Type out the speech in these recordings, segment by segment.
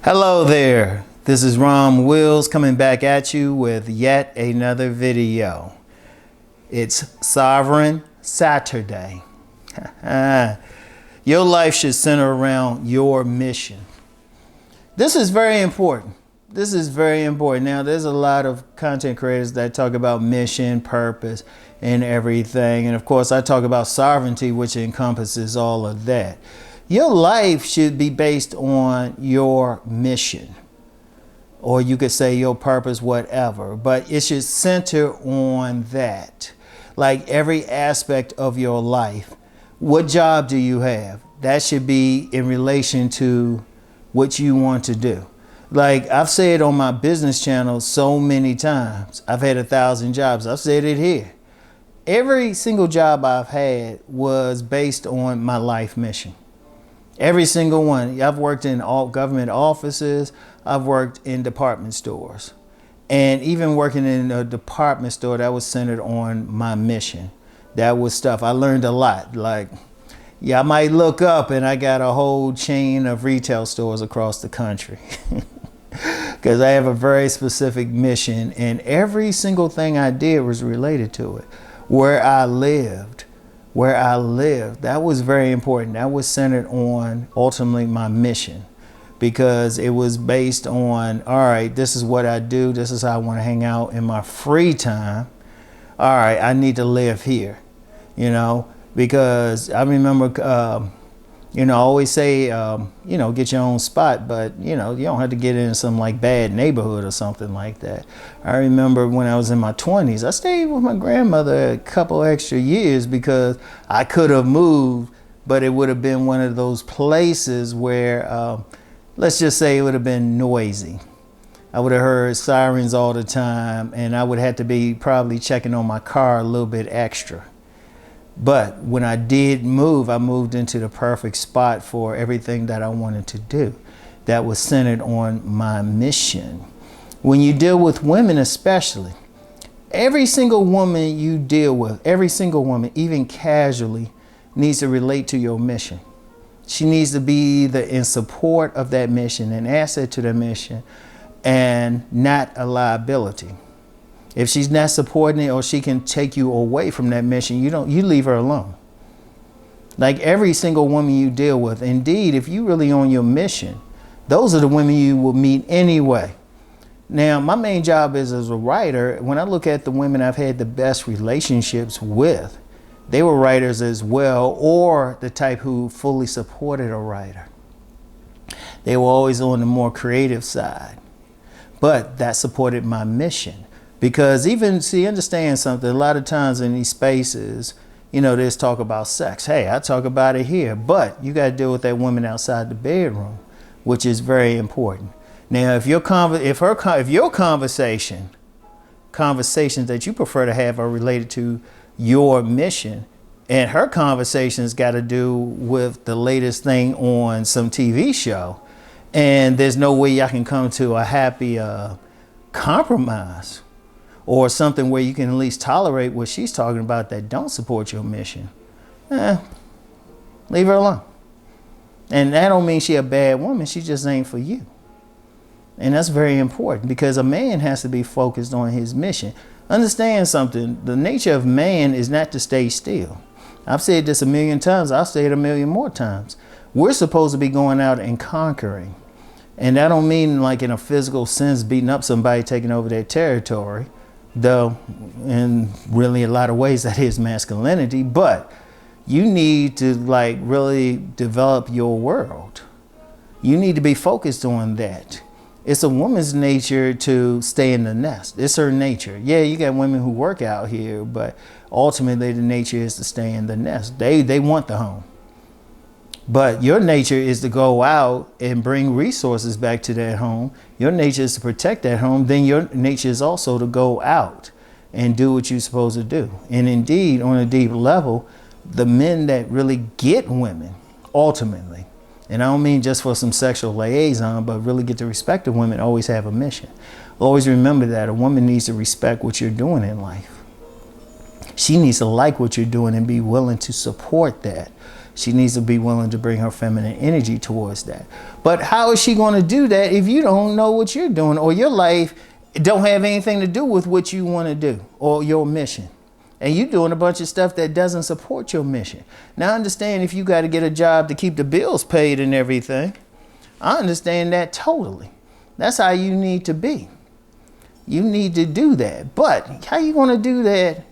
Hello there, this is Rom Wills coming back at you with yet another video. It's Sovereign Saturday. Your life should center around your mission. This is very important. This is very important. Now, there's a lot of content creators that talk about mission, purpose, and everything. And of course, I talk about sovereignty, which encompasses all of that. Your life should be based on your mission, or you could say your purpose, whatever, but it should center on that. Like every aspect of your life. What job do you have? That should be in relation to what you want to do. Like I've said on my business channel so many times, I've had 1,000 jobs. I've said it here. Every single job I've had was based on my life mission. Every single one. I've worked in all government offices. I've worked in department stores. And even working in a department store, that was centered on my mission. That was stuff I learned a lot. Like, yeah, I might look up and I got a whole chain of retail stores across the country. Because I have a very specific mission, and every single thing I did was related to it. Where I lived, that was very important. That was centered on ultimately my mission, because it was based on, all right, this is what I do. This is how I want to hang out in my free time. All right, I need to live here, you know, because I remember, I always say, get your own spot, but, you don't have to get in some like bad neighborhood or something like that. I remember when I was in my 20s, I stayed with my grandmother a couple extra years because I could have moved, but it would have been one of those places where, let's just say it would have been noisy. I would have heard sirens all the time, and I would have to be probably checking on my car a little bit extra. But when I did move, I moved into the perfect spot for everything that I wanted to do. That was centered on my mission. When you deal with women especially, every single woman you deal with, every single woman, even casually, needs to relate to your mission. She needs to be in support of that mission, an asset to the mission, and not a liability. If she's not supporting it, or she can take you away from that mission, you leave her alone. Like every single woman you deal with, indeed, if you really on your mission, those are the women you will meet anyway. Now, my main job is as a writer. When I look at the women I've had the best relationships with, they were writers as well, or the type who fully supported a writer. They were always on the more creative side, but that supported my mission. Because understand something, a lot of times in these spaces, there's talk about sex. Hey, I talk about it here, but you got to deal with that woman outside the bedroom, which is very important. Now, if your conversations that you prefer to have are related to your mission, and her conversations got to do with the latest thing on some TV show, and there's no way y'all can come to a happy compromise, or something where you can at least tolerate what she's talking about that don't support your mission, leave her alone. And that don't mean she a bad woman. She just ain't for you. And that's very important, because a man has to be focused on his mission. Understand something. The nature of man is not to stay still. I've said this 1,000,000 times. I'll say it 1,000,000 more times. We're supposed to be going out and conquering. And that don't mean like in a physical sense, beating up somebody, taking over their territory. Though in really a lot of ways that is masculinity, but you need to like really develop your world. You need to be focused on that. It's a woman's nature to stay in the nest. It's her nature. Yeah, you got women who work out here, but ultimately the nature is to stay in the nest. They want the home. But your nature is to go out and bring resources back to that home. Your nature is to protect that home. Then your nature is also to go out and do what you're supposed to do. And indeed, on a deep level, the men that really get women, ultimately, and I don't mean just for some sexual liaison, but really get to respect the women, always have a mission. Always remember that a woman needs to respect what you're doing in life. She needs to like what you're doing and be willing to support that. She needs to be willing to bring her feminine energy towards that. But how is she going to do that if you don't know what you're doing, or your life don't have anything to do with what you want to do or your mission? And you're doing a bunch of stuff that doesn't support your mission. Now, I understand if you got to get a job to keep the bills paid and everything. I understand that totally. That's how you need to be. You need to do that. But how you going to do that?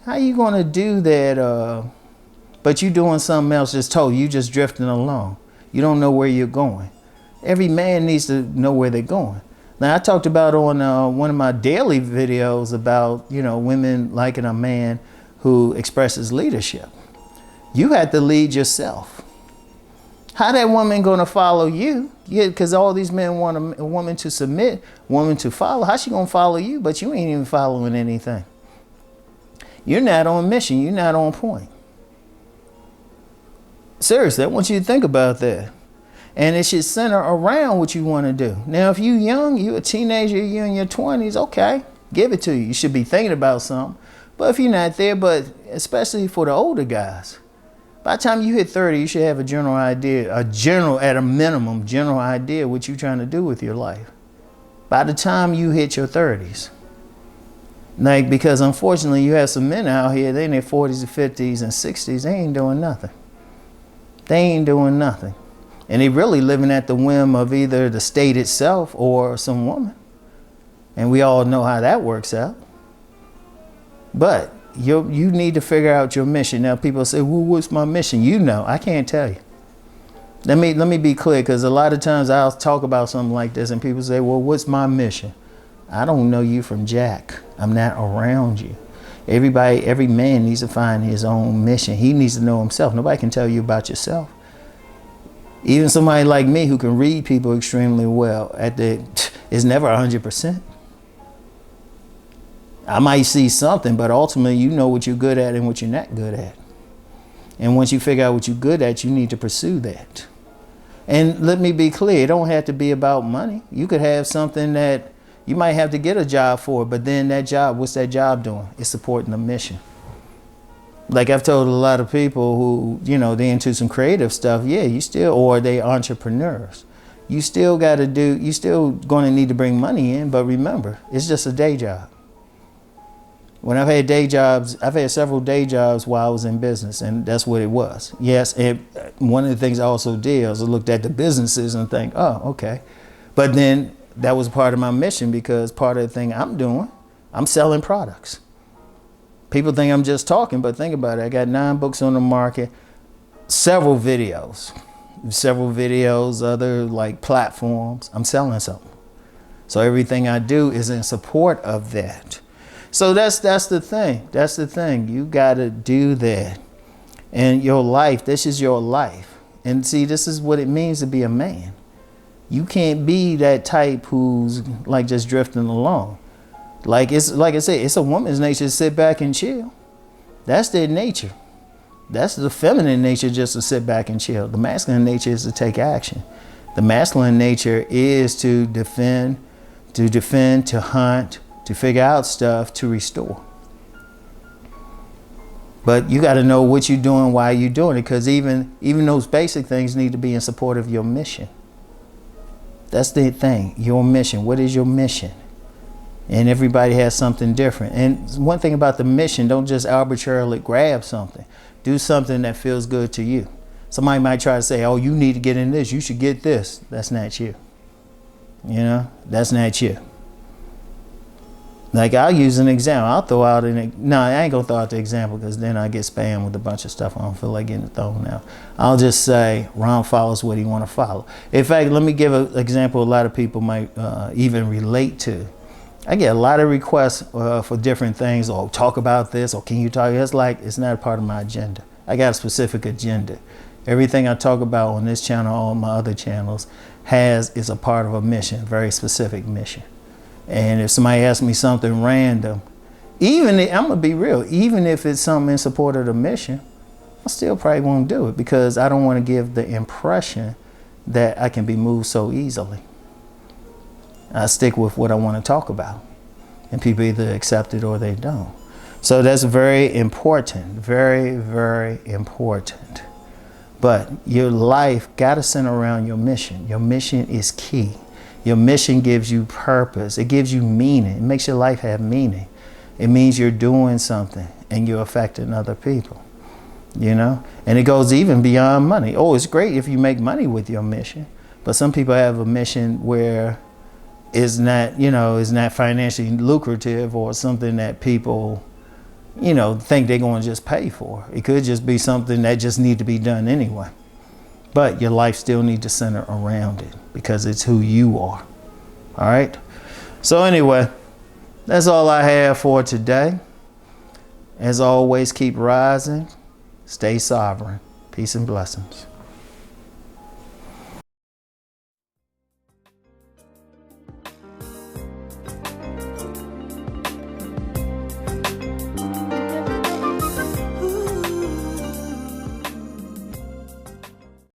How you going to do that? But you doing something else just told you just drifting along. You don't know where you're going. Every man needs to know where they're going. Now, I talked about on one of my daily videos about, women liking a man who expresses leadership. You have to lead yourself. How that woman going to follow you? Yeah, because all these men want a woman to submit, woman to follow. How she going to follow you? But you ain't even following anything. You're not on mission. You're not on point. Seriously, I want you to think about that. And it should center around what you want to do. Now, if you're young, you're a teenager, you're in your 20s, okay, give it to you. You should be thinking about something. But if you're not there, but especially for the older guys, by the time you hit 30, you should have a general idea, at a minimum, general idea what you're trying to do with your life. By the time you hit your 30s. Because unfortunately, you have some men out here, they in their 40s and 50s and 60s, they ain't doing nothing. They ain't doing nothing. And they really living at the whim of either the state itself or some woman. And we all know how that works out. But you need to figure out your mission. Now people say, well, what's my mission? I can't tell you. Let me be clear, because a lot of times I'll talk about something like this and people say, well, what's my mission? I don't know you from Jack. I'm not around you. Every man needs to find his own mission. He needs to know himself. Nobody can tell you about yourself. Even somebody like me who can read people extremely well, it's never 100%. I might see something, but ultimately you know what you're good at and what you're not good at. And once you figure out what you're good at, you need to pursue that. And let me be clear, it don't have to be about money. You could have something that you might have to get a job for, but then that job, what's that job doing? It's supporting the mission. Like I've told a lot of people who, they into some creative stuff, or they entrepreneurs. You still going to need to bring money in, but remember, it's just a day job. When I've had day jobs, I've had several day jobs while I was in business, and that's what it was. Yes, and one of the things I also did was I looked at the businesses and think, oh, okay. But then that was part of my mission, because part of the thing I'm doing, I'm selling products. People think I'm just talking, but think about it. I got 9 books on the market, several videos, other like platforms. I'm selling something. So everything I do is in support of that. So that's the thing. That's the thing. You got to do that. And your life, this is your life. And see, this is what it means to be a man. You can't be that type who's like just drifting along. Like I said, it's a woman's nature to sit back and chill. That's their nature. That's the feminine nature, just to sit back and chill. The masculine nature is to take action. The masculine nature is to defend, to hunt, to figure out stuff, to restore. But you got to know what you're doing, why you're doing it, because even those basic things need to be in support of your mission. That's the thing, your mission. What is your mission? And everybody has something different. And one thing about the mission, don't just arbitrarily grab something. Do something that feels good to you. Somebody might try to say, oh, you need to get in this. You should get this. That's not you. That's not you. Like, I'll use an example. I'll throw out I ain't going to throw out the example, because then I get spammed with a bunch of stuff I don't feel like getting thrown out. I'll just say, Ron follows what he want to follow. In fact, let me give an example a lot of people might even relate to. I get a lot of requests for different things, or talk about this, or can you talk? It's not a part of my agenda. I got a specific agenda. Everything I talk about on this channel, all my other channels, is a part of a mission, very specific mission. And if somebody asks me something random, I'm gonna be real, even if it's something in support of the mission, I still probably won't do it, because I don't want to give the impression that I can be moved so easily. I stick with what I want to talk about, and people either accept it or they don't. So that's very important, very, very important. But your life got to center around your mission. Your mission is key. Your mission gives you purpose. It gives you meaning. It makes your life have meaning. It means you're doing something and you're affecting other people, you know? And it goes even beyond money. Oh, it's great if you make money with your mission, but some people have a mission where it's not, you know, it's not financially lucrative or something that people, you know, think they're going to just pay for. It could just be something that just need to be done anyway. But your life still needs to center around it because it's who you are. All right? So anyway, that's all I have for today. As always, keep rising. Stay sovereign. Peace and blessings.